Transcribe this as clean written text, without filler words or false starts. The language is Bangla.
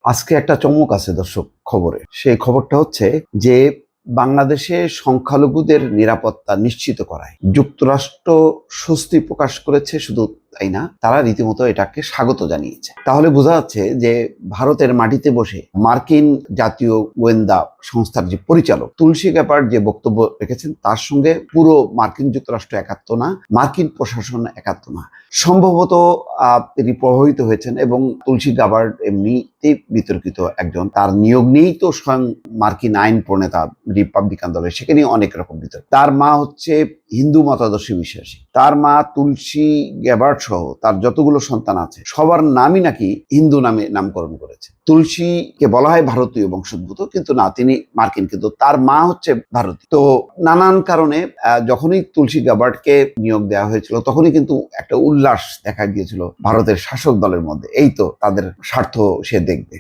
আজকে একটা চমক আছে দর্শক খবরে। সেই খবরটা হচ্ছে যে বাংলাদেশে সংখ্যালঘুদের নিরাপত্তা নিশ্চিত করায় যুক্তরাষ্ট্র স্বস্তি প্রকাশ করেছে। শুধু তাই না, তারা রীতিমতো এটাকে স্বাগত জানিয়েছে। তাহলে বোঝা যাচ্ছে যে ভারতের মাটিতে বসে মার্কিন জাতীয় গোয়েন্দা সংস্থার যে পরিচালক তুলসী গ্যাবার্ড যে বক্তব্য রেখেছেন, তার সঙ্গে পুরো মার্কিন যুক্তরাষ্ট্র একাত্ম না, মার্কিন প্রশাসন একাত্ম না। সম্ভবত তিনি প্রভাবিত হয়েছেন, এবং তুলসী গ্যাবার্ড এমনিতেই বিতর্কিত একজন। তার নিয়োগ নিয়েই তো স্বয়ং মার্কিন আইন প্রণেতা রিপাবলিকান দলের, সেখানে অনেক রকম বিতর্ক। তার মা হচ্ছে হিন্দু মতাদর্শে বিশ্বাসী। তার মা তুলসী গ্যাবার্ড সহ তার যতগুলো সন্তান আছে সবার নামই নাকি হিন্দু নামে নামকরণ করেছে। তুলসীকে বলা হয় ভারতীয় বংশোদ্ভূত, কিন্তু না, তিনি মার্কিন, কিন্তু তার মা হচ্ছে ভারতীয়। তো নানান কারণে যখনই তুলসী গ্যাবার্ডকে নিয়োগ দেওয়া হয়েছিল, তখনই কিন্তু একটা উল্লাস দেখা গিয়েছিল ভারতের শাসক দলের মধ্যে। এই তো তাদের স্বার্থ সে দেখবে।